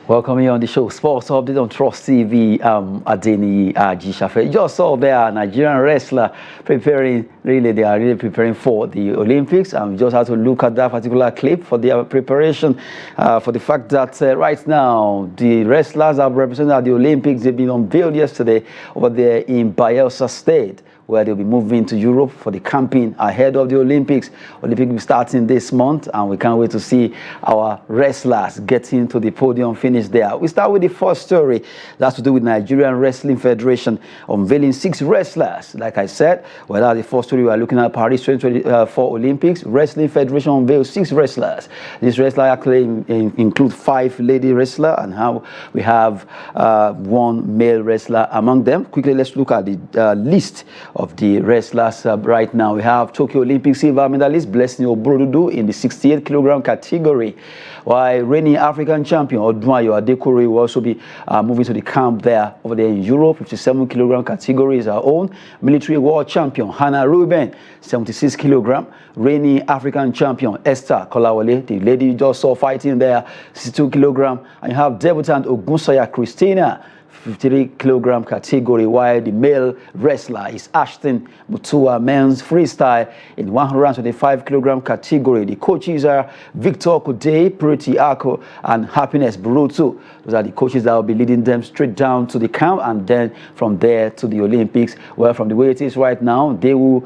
Welcome you on the show, Sports Update on Trust TV. Adeni Ajishafe. You just saw there Nigerian wrestler preparing. They are really preparing for the Olympics. And we just have to look at that particular clip for their preparation. For the fact that right now the wrestlers have represented at the Olympics. They've been unveiled yesterday over there in Bayelsa State, where they'll be moving to Europe for the camping ahead of the Olympics. Olympics will be starting this month, and we can't wait to see our wrestlers getting to the podium finish there. We start with the first story. That's to do with Nigerian Wrestling Federation unveiling 6 wrestlers. Like I said, well, that's the first story we are looking at. Paris 2024 Olympics. Wrestling Federation unveils 6 wrestlers. This wrestler actually includes 5 lady wrestlers, and how we have 1 male wrestler among them. Quickly, let's look at the list of the wrestlers right now. We have Tokyo Olympic silver medalist Blessing Obrodudu in the 68 kilogram category, while reigning African champion Odunwayo Adekore will also be moving to the camp there over there in Europe. 57 kilogram category is our own. Military world champion Hannah Ruben, 76 kilogram. Reigning African champion Esther Kolawole, the lady you just saw fighting there, 62 kilogram. And you have debutant Ogunsanya Christina, 53 kilogram category, while the male wrestler is Ashton Mutua, men's freestyle in 125 kilogram category. The coaches are Victor Kude, Purity Ako, and Happiness Burutu. Those are the coaches that will be leading them straight down to the camp, and then from there to the Olympics. Well, from the way it is right now, they will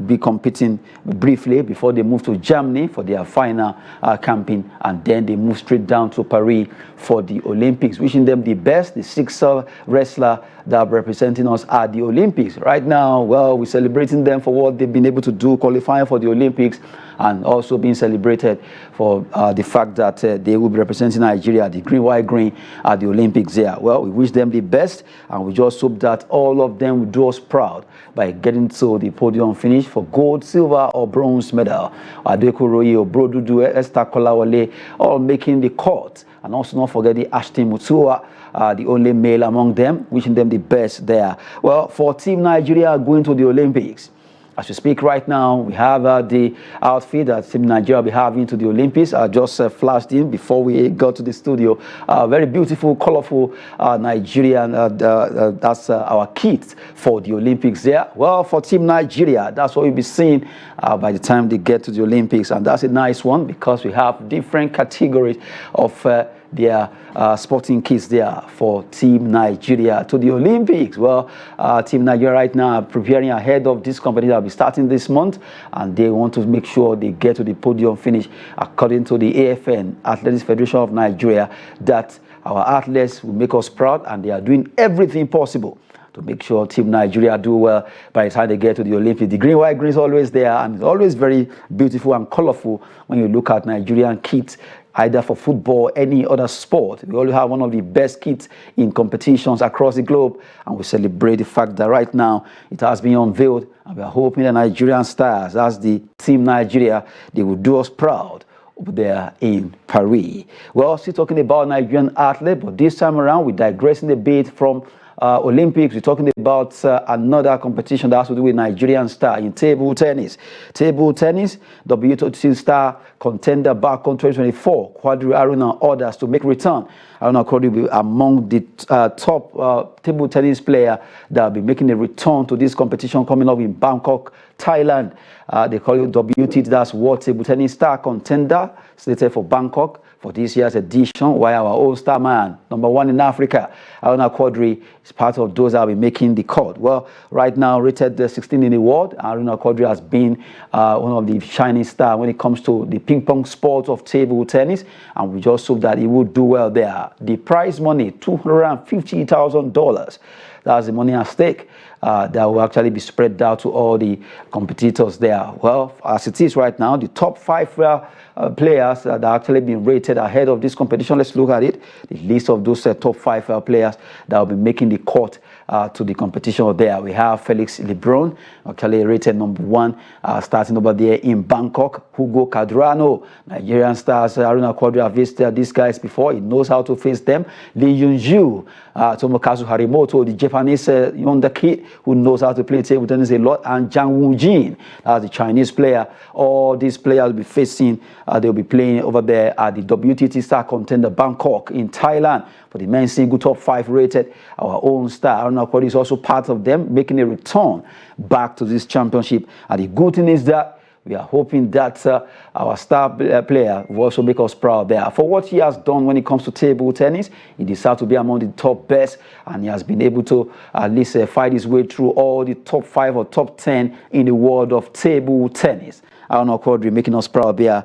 be competing briefly before they move to Germany for their final camping, and then they move straight down to Paris for the Olympics. Wishing them the best. The 6 wrestler that are representing us at the Olympics right now. Well, we're celebrating them for what they've been able to do, qualifying for the Olympics, and also being celebrated for the fact that they will be representing Nigeria, the green, white, green at the Olympics there. Well, we wish them the best, and we just hope that all of them will do us proud by getting to the podium finish for gold, silver, or bronze medal. Adekoroye, Obrodudu, Esther Kolawole, all making the cut. And also not forget the Ashton Mutua, the only male among them, wishing them the best there. Well, for Team Nigeria going to the Olympics, as we speak right now, we have the outfit that Team Nigeria will be having to the Olympics. I just flashed in before we got to the studio. Very beautiful, colorful Nigerian, that's our kit for the Olympics there. Well, for Team Nigeria, that's what we'll be seeing by the time they get to the Olympics. And that's a nice one because we have different categories of their sporting kits there for Team Nigeria to the Olympics. Well, Team Nigeria right now are preparing ahead of this company that will be starting this month, and they want to make sure they get to the podium finish according to the AFN, Athletics Federation of Nigeria, that our athletes will make us proud, and they are doing everything possible to make sure Team Nigeria do well by the time they get to the Olympics. The green, white, green is always there, and it's always very beautiful and colorful when you look at Nigerian kits, either for football or any other sport. We always have one of the best kits in competitions across the globe, and we celebrate the fact that right now it has been unveiled, and we are hoping the Nigerian stars, as the Team Nigeria, they will do us proud over there in Paris. Well, still talking about Nigerian athletes, but this time around we're digressing a bit from Olympics. We're talking about another competition that has to do with Nigerian star in table tennis. Table tennis, WTO star contender back on 2024, Quadri Aruna orders to make return. Aruna Quadri will be among the top table tennis player that will be making a return to this competition coming up in Bangkok, Thailand. They call it WT, that's World Table Tennis Star Contender, slated for Bangkok for this year's edition, while our old star man, #1 in Africa, Aruna Quadri, is part of those that will be making the cut. Well, right now, rated 16 in the world, Aruna Quadri has been one of the shining stars when it comes to the ping-pong sport of table tennis, and we just hope that he will do well there. The prize money, $250,000. That's the money at stake that will actually be spread out to all the competitors there. Well, as it is right now, the top 5 players that are actually being rated ahead of this competition. Let's look at it. The list of those top 5 players that will be making the cut to the competition there. We have Felix Lebron, actually rated #1, starting over there in Bangkok. Hugo Cadrano, Nigerian stars. Aruna Quadri have visited these guys before. He knows how to face them. Lee Yun-ju, Tomokazu Harimoto, the Japanese younger kid who knows how to play table tennis a lot, and Zhang Wujin, the Chinese player. All these players will be facing, they'll be playing over there at the WTT Star Contender Bangkok in Thailand for the men's single top 5 rated. Our own star Aruna Quadri is also part of them, making a return back to this championship. And the good thing is that we are hoping that our star player will also make us proud there. For what he has done when it comes to table tennis, he decided to be among the top best, and he has been able to at least fight his way through all the top 5 or top 10 in the world of table tennis. Aruna Quadri making us proud there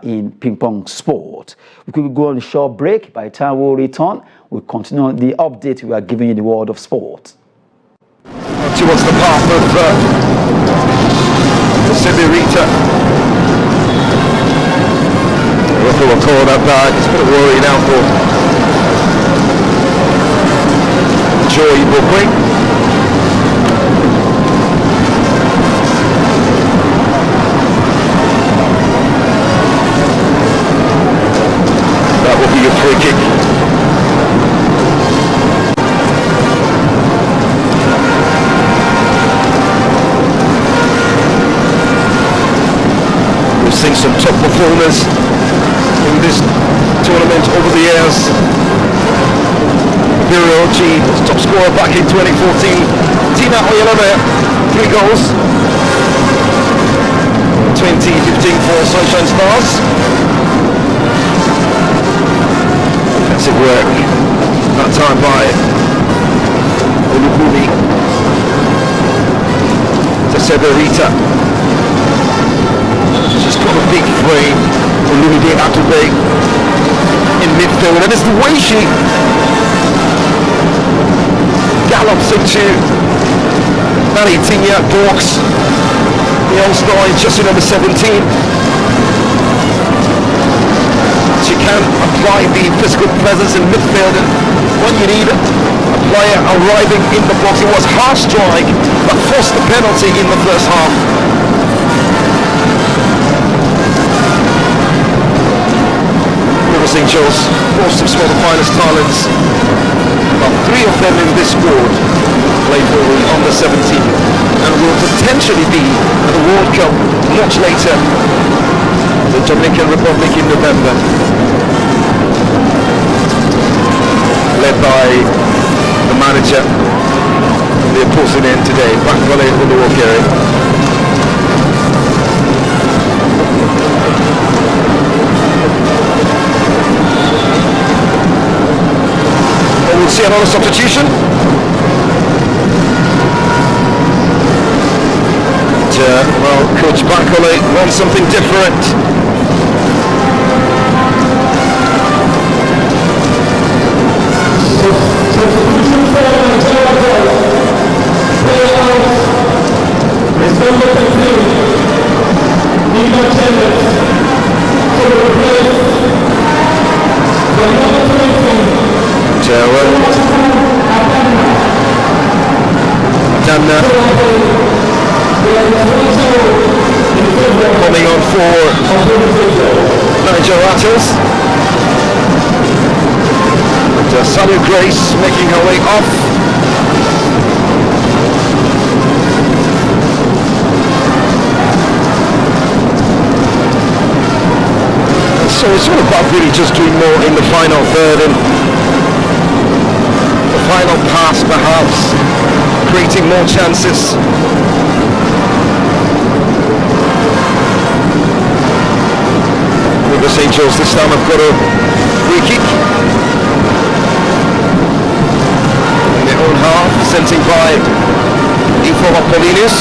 in ping pong sport. We could go on a short break. By the time we'll return, we'll continue the update we are giving you in the world of sport. Towards the path of Severita. Referee will call that back. It's a bit of worry now for Joy Bukwe. That will be a free kick. Seen some top performers in this tournament over the years. Biriochi, top scorer back in 2014. Tina Oyeleme, 3 goals. 2015 for Sunshine Stars. Offensive work, that time by Olubumi to Severita. She's got a big frame. Olumide Atube in midfield, and it's the way she gallops into Mali Tinya Dorks, the all-star in just number 17. She can apply the physical presence in midfield, and when you need a player arriving in the box. It was half strike that forced the penalty in the first half. St. Joe's boasts of some of the finest talents. About 3 of them in this squad play for the under 17 and will potentially be at the World Cup much later, the Dominican Republic in November. Led by the manager of the opposing end today, Bankole Uluokere. We'll see another substitution. Well, Coach Bankole wants something different. Coming on for Nigerianews. Salu Grace making her way off. So it's all about really just doing more in the final third and the final pass, perhaps creating more chances. With the St. Joe's this time have got a free kick in their own half, sent in by Ifo Apollonius.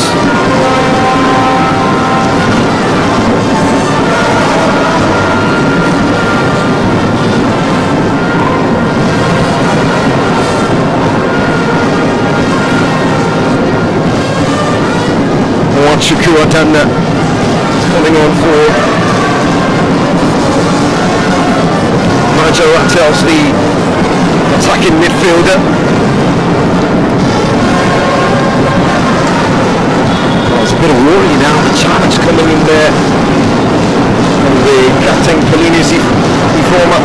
Shukura Tanda coming on for Majo Ratels, the attacking midfielder. bit of worry now. The challenge coming in there. And the captain Polinius reformer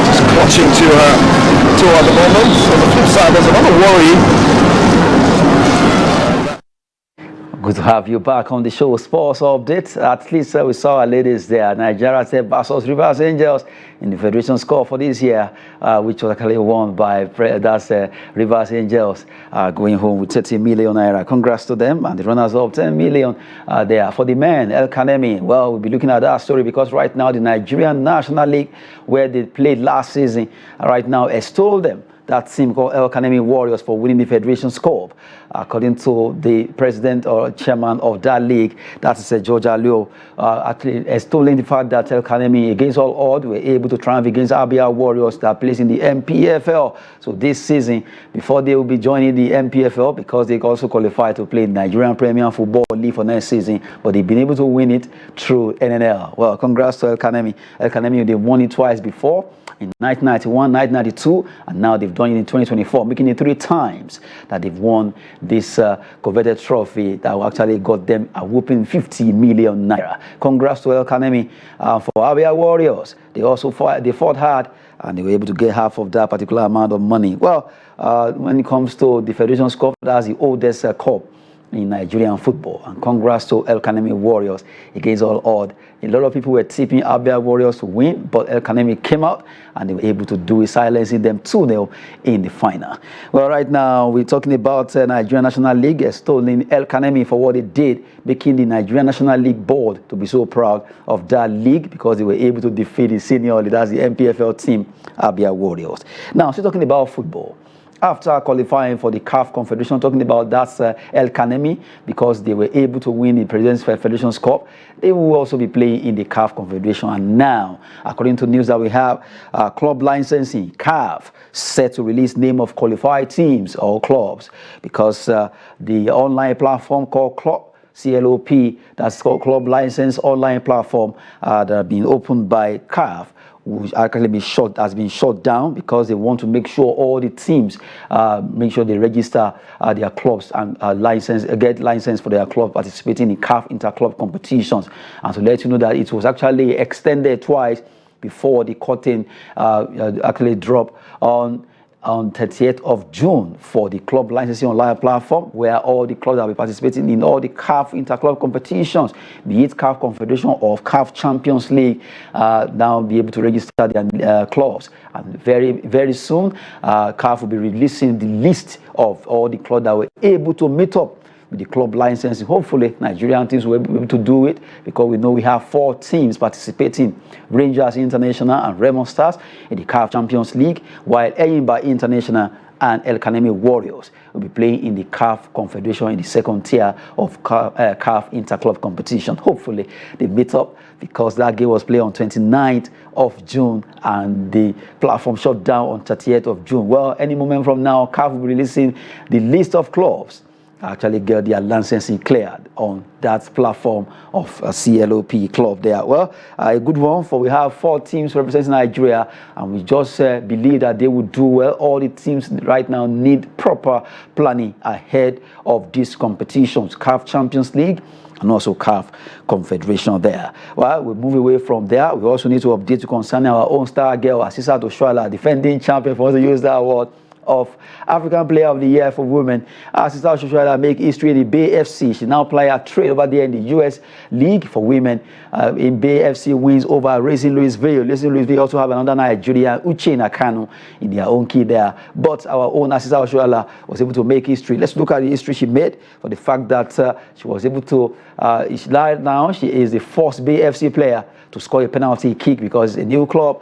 just clutching to her at the moment. On the flip side, there's another worry. Good to have you back on the show, Sports Update. At least we saw our ladies there, Nigeria versus Rivers Angels in the Federation Cup for this year, which was actually won by Rivers Angels, going home with 30 million naira. Congrats to them, and the runners-up 10 million there. For the men, El Kanemi, well, we'll be looking at that story because right now the Nigerian National League, where they played last season, right now extol them. That team called El Kanemi Warriors for winning the Federation Cup. According to the president or chairman of that league, that is George Alio, actually extolling the fact that El Kanemi, against all odds, were able to triumph against Abia Warriors that plays in the MPFL. So this season, before they will be joining the MPFL, because they also qualified to play Nigerian Premier Football League for next season, but they've been able to win it through NNL. Well, congrats to El Kanemi. El Kanemi, they won it twice before, in 1991, 1992, and now they've done it in 2024, making it 3 times that they've won this coveted trophy that actually got them a whooping 50 million naira. Congrats to El Kanemi. For Abia Warriors, they also fought hard, and they were able to get half of that particular amount of money. Well, when it comes to the Federation Cup, that's the oldest cup in Nigerian football. And congrats to El Kanemi Warriors against all odds. A lot of people were tipping Abia Warriors to win, but El Kanemi came out and they were able to do it, silencing them 2-0 in the final. Well, right now we're talking about Nigerian National League extolling El Kanemi for what they did, making the Nigerian National League board to be so proud of that league because they were able to defeat the senior league, that's the MPFL team, Abia Warriors. Now, still talking about football. After qualifying for the CAF Confederation, talking about that El Kanemi, because they were able to win the President's Federation Cup, they will also be playing in the CAF Confederation. And now, according to news that we have, club licensing, CAF, set to release name of qualified teams or clubs, because the online platform called CLOP, that's called Club License Online Platform, that have been opened by CAF, which actually has been shut down because they want to make sure all the teams make sure they register their clubs and get license for their club participating in CAF inter-club competitions. And to let you know that it was actually extended twice before the curtain actually dropped on 30th of June for the club licensing online platform, where all the clubs that will be participating in all the CAF inter-club competitions, be it CAF Confederation or CAF Champions League, now be able to register their clubs. And very, very soon, CAF will be releasing the list of all the clubs that were able to meet up with the club licensing. Hopefully, Nigerian teams will be able to do it, because we know we have 4 teams participating: Rangers International and Remo Stars in the CAF Champions League, while Enyimba International and El Kanemi Warriors will be playing in the CAF Confederation in the second tier of CAF Interclub competition. Hopefully, they meet up, because that game was played on 29th of June and the platform shut down on 30th of June. Well, any moment from now, CAF will be releasing the list of clubs actually get their licensing cleared on that platform of a CLOP club there. Well, a good one, for we have 4 teams representing Nigeria, and we just believe that they will do well. All the teams right now need proper planning ahead of these competitions, CAF Champions League and also CAF Confederation there. Well, we move away from there. We also need to update you concerning our own star girl, Asisat Oshoala, defending champion, for us to use that award of African Player of the Year for Women. Sister Oshoala make history in the Bay FC. She now play a trade over there in the US League for Women. In Bay FC wins over Racing Louisville. Racing Louisville also have another Nigerian, Uche Nakano, in their own key there. But our own Sister Oshoala was able to make history. Let's look at the history she made, for the fact that she was able to, right now she is the first Bay FC player to score a penalty kick, because it's a new club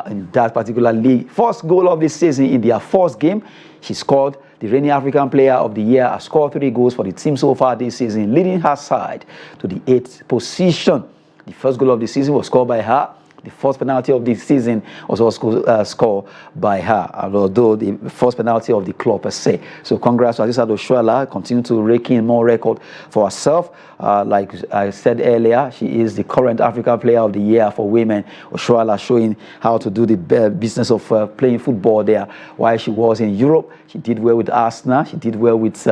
in that particular league. First goal of this season in their first game. She scored the reigning African Player of the Year, has scored 3 goals for the team so far this season, leading her side to the 8th position. The first goal of the season was scored by her The first penalty of the season was also scored by her, although the first penalty of the club per se. So congrats to Asisat Oshoala, continue to rake in more record for herself. Like I said earlier, she is the current African Player of the Year for women. Oshoala showing how to do the business of playing football there. While she was in Europe, she did well with Arsenal, she did well with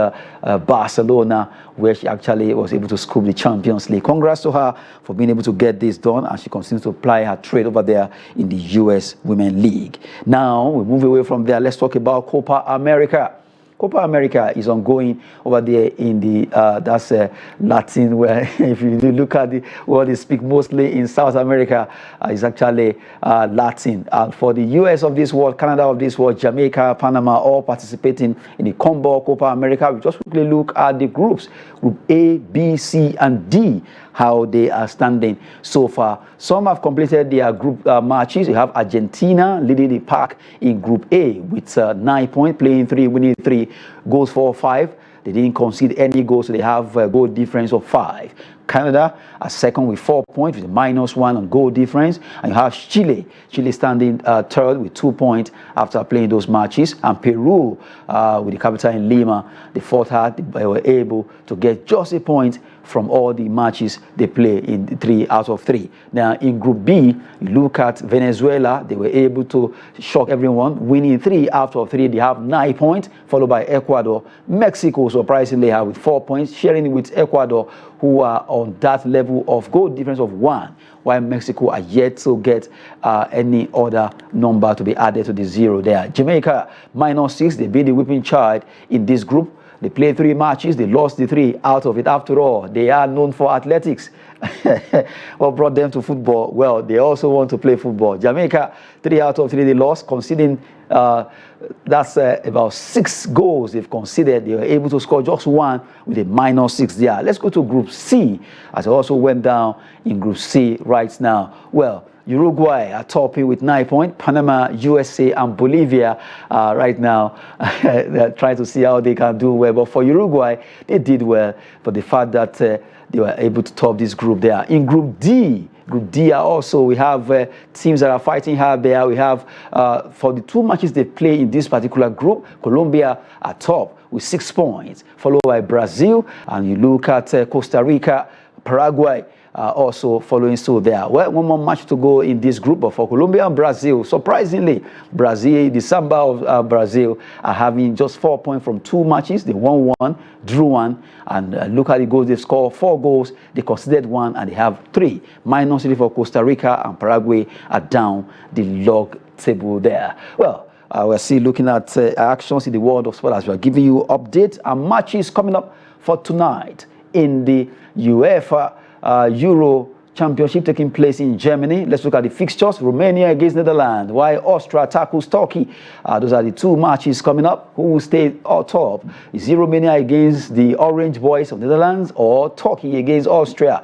Barcelona, where she actually was able to scoop the Champions League. Congrats to her for being able to get this done, and she continues to apply her trade over there in the US Women League. Now, we move away from there. Let's talk about Copa America. Copa America is ongoing over there in the that's Latin, where if you look at the what they speak mostly in South America is actually Latin. For the US of this world, Canada of this world, Jamaica, Panama, all participating in the Combo Copa America. We just quickly look at the groups, Group A, B, C, and D, how they are standing so far. Some have completed their group matches. You have Argentina leading the pack in Group A with 9 points, playing 3, winning 3, goals for 5. They didn't concede any goals, so they have a goal difference of 5. Canada are second with 4 points, with a -1 on goal difference. And you have Chile standing third with 2 points after playing those matches. And Peru, with the capital in Lima, the fourth half, they were able to get just a point from all the matches they play in 3 out of 3. Now, in Group B, you look at Venezuela. They were able to shock everyone, winning 3 out of 3. They have 9 points, followed by Ecuador. Mexico, surprisingly, have with 4 points, sharing with Ecuador, who are on that level of goal difference of 1, while Mexico are yet to get any other number to be added to the 0 there. Jamaica, -6. They beat the whipping child in this group. They played 3 matches. They lost the 3 out of it. After all, they are known for athletics. What brought them to football? Well, they also want to play football. Jamaica, 3 out of 3 they lost, conceding that's about 6 goals they've conceded. They were able to score just 1 with a -6 there. Let's go to Group C, as it also went down in Group C right now. Well, Uruguay are topping with 9 points. Panama, USA, and Bolivia right now they're trying to see how they can do well. But for Uruguay, they did well for the fact that they were able to top this group there. In Group D, also we have teams that are fighting hard there. We have for the 2 matches they play in this particular group, Colombia are top with 6 points, followed by Brazil. And you look at Costa Rica, Paraguay, also following suit there. Well, 1 more match to go in this group, but for Colombia and Brazil, surprisingly, Brazil, the Samba of Brazil, are having just 4 points from 2 matches. They won 1, drew 1, and look at the goals. They've scored 4 goals, they conceded 1, and they have 3. -3 for Costa Rica, and Paraguay are down the log table there. Well, we're still looking at actions in the world of sport as we're giving you updates and matches coming up for tonight in the UEFA Euro Championship taking place in Germany. Let's look at the fixtures. Romania against Netherlands, while Austria tackles Turkey. Those are the 2 matches coming up. Who will stay on top? Is it Romania against the Orange Boys of Netherlands, or Turkey against Austria?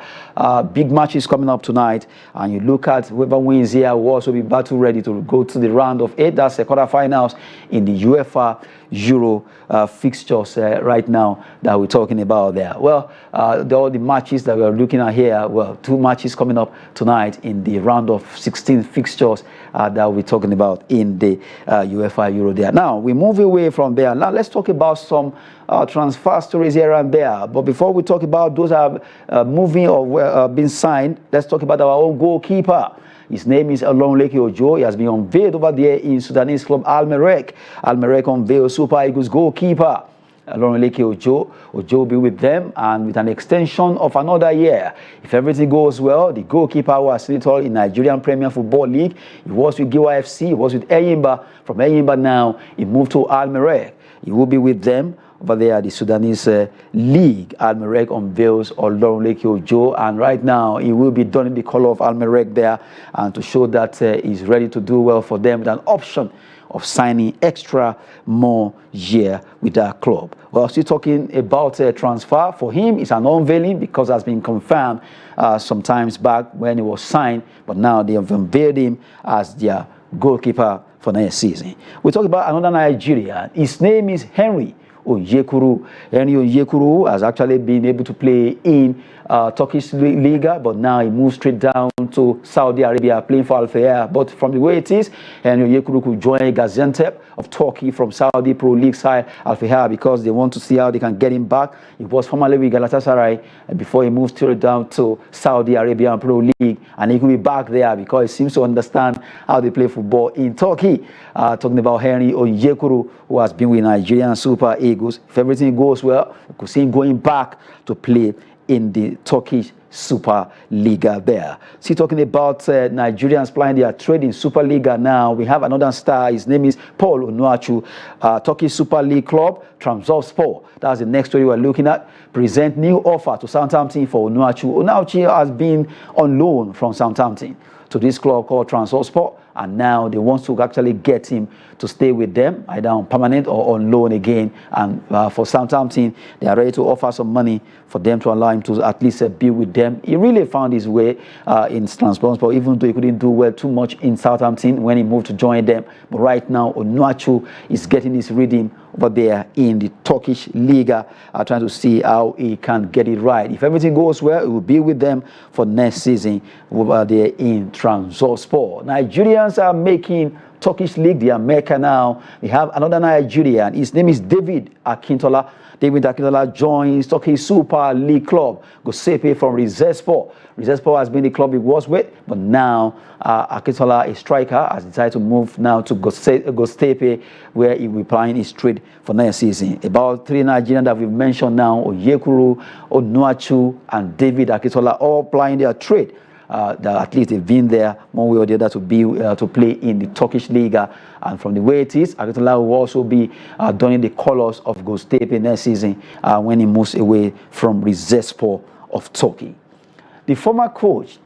Big matches coming up tonight. And you look at whoever wins here will also be battle ready to go to the round of 8. That's the quarterfinals in the UEFA Euro fixtures right now that we're talking about there. Well, all the matches that we're looking at here, well, 2 matches coming up tonight in the round of 16 fixtures that we're talking about in the UEFA Euro there. Now, we move away from there. Now, let's talk about some transfer stories here and there. But before we talk about those that are moving or been signed, let's talk about our own goalkeeper. His name is Olorunleke Ojo. He has been unveiled over there in Sudanese club Al Merrek. Al Merrek unveiled Super Eagles goalkeeper Olorunleke Ojo. Ojo will be with them and with an extension of another year. If everything goes well, the goalkeeper was still in Nigerian Premier Football League. He was with Giwa FC. He was with Eyimba. From Eyimba now, he moved to Al Merrek. He will be with them over there at the Sudanese League. Al Merrek unveils Olorunleke Ojo, and right now he will be donning the color of Al Merrek there, and to show that he's ready to do well for them with an option of signing extra more year with that club. Well, still talking about transfer. For him, it's an unveiling because it has been confirmed some times back when he was signed, but now they have unveiled him as their goalkeeper for next season. We talk about another Nigerian. His name is Henry Onyekuru. Henry Onyekuru has actually been able to play in Turkish Liga, but now he moves straight down to Saudi Arabia playing for Al Fayha. But from the way it is, Henry Onyekuru could join Gaziantep of Turkey from Saudi Pro League side Al Fayha because they want to see how they can get him back. He was formerly with Galatasaray before he moved straight down to Saudi Arabian Pro League, and he could be back there because he seems to understand how they play football in Turkey. Talking about Henry Onyekuru, who has been with Nigerian Super Eagles. If everything goes well, you could see him going back to play in the Turkish Super Liga there. See, talking about Nigerians playing their trade in Super Liga now, we have another star. His name is Paul Onuachu. Turkish Super League club, Trabzonspor. That's the next story we're looking at. Present new offer to Southampton for Onuachu. Onuachu has been on loan from Southampton to this club called Trabzonspor, and now they want to actually get him to stay with them, either on permanent or on loan again. And for Southampton, they are ready to offer some money for them to allow him to at least be with them. He really found his way in Trabzonspor, even though he couldn't do well too much in Southampton when he moved to join them. But right now, Onuachu is getting his rhythm over there in the Turkish Liga, trying to see how he can get it right. If everything goes well, he will be with them for next season over there in Trabzonspor. Nigerians are making Turkish League the America now. We have another Nigerian. His name is David Akintola. David Akintola joins Turkish Super League club Göztepe from Rizespor. Rizespor has been the club he was with, but now Akintola, a striker, has decided to move now to Göztepe, where he will be playing his trade for next season. About 3 Nigerians that we've mentioned now: Onyekuru, Onuachu, and David Akintola, all playing their trade. That at least they've been there one way or the other to play in the Turkish Liga. And from the way it is, Akintola will also be donning the colours of Göztepe next season when he moves away from Rizespor of Turkey. The former coach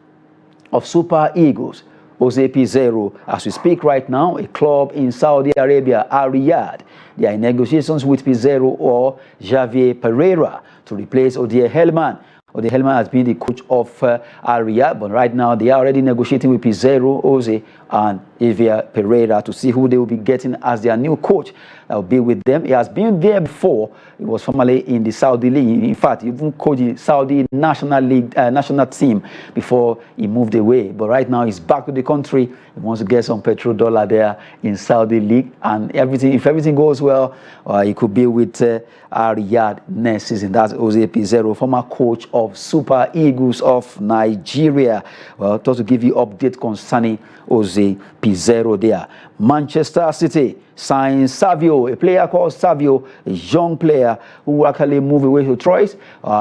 of Super Eagles, Jose Pizarro, as we speak right now, a club in Saudi Arabia, Al Riyadh. They are in negotiations with Pizarro or Javier Pereira to replace Odier Hellman. Odier Hellman has been the coach of Al Riyadh, but right now they are already negotiating with Pizarro, Jose, and Javier Pereira to see who they will be getting as their new coach that will be with them. He has been there before. He was formerly in the Saudi League. In fact, he even coached the Saudi National League national team before he moved away. But right now he's back to the country. He wants to get some petrodollar there in Saudi League, and if everything goes well, he could be with Al Riyadh next season. That's Jose Pizarro, former coach of Super Eagles of Nigeria. Well, just to give you update concerning Jose Pizarro there. Manchester City signs Savio, a player called Savio, a young player who actually moved away to Troyes.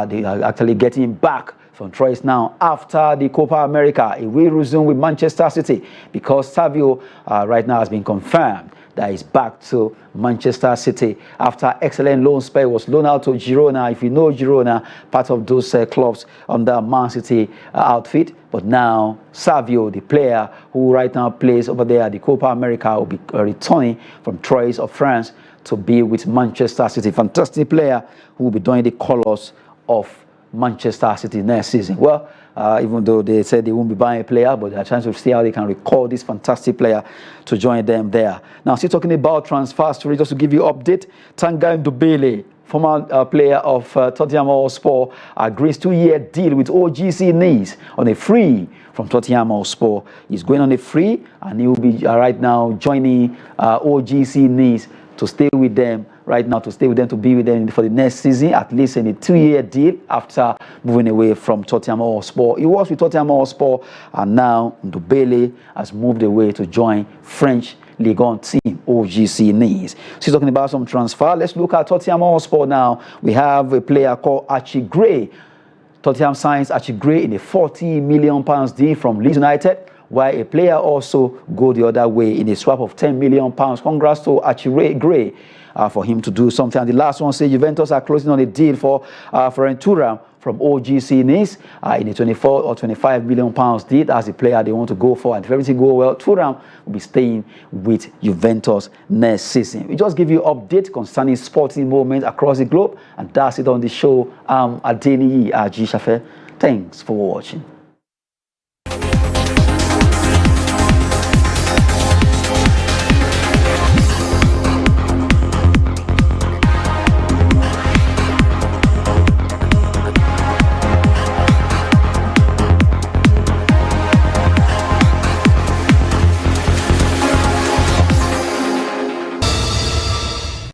They are actually getting him back from Troyes now after the Copa America. He will resume with Manchester City because Savio right now has been confirmed that is back to Manchester City after excellent loan spell. Was loaned out to Girona. If you know Girona, part of those clubs under Man City outfit. But now Savio, the player who right now plays over there at the Copa America, will be returning from Troyes of France to be with Manchester City. Fantastic player who will be doing the colours of Manchester City next season. Well, even though they said they won't be buying a player, but they're trying to see how they can recall this fantastic player to join them there. Now, still talking about transfer story, just to give you an update, Tanguy Ndombele, former player of Tottenham Hotspur, agrees 2-year deal with OGC Nice on a free from Tottenham Hotspur. He's going on a free, and he will be right now joining OGC Nice to stay with them to be with them for the next season, at least in a 2-year deal after moving away from Tottenham Hotspur. He was with Tottenham Hotspur, and now Ndombele has moved away to join French Ligue 1 team OGC Nice. So talking about some transfer, let's look at Tottenham Hotspur now. We have a player called Archie Gray. Tottenham signs Archie Gray in a £40 million deal from Leeds United, while a player also go the other way in a swap of £10 million. Congrats to Archie Gray for him to do something. And the last one says Juventus are closing on a deal for Florent Thuram from OGC Nice in a 24 or 25 million pounds deal. That's the player they want to go for. And if everything goes well, Thuram will be staying with Juventus next season. We just give you an update concerning sporting moments across the globe. And that's it on the show. Adeniyi Ajisafe. Thanks for watching.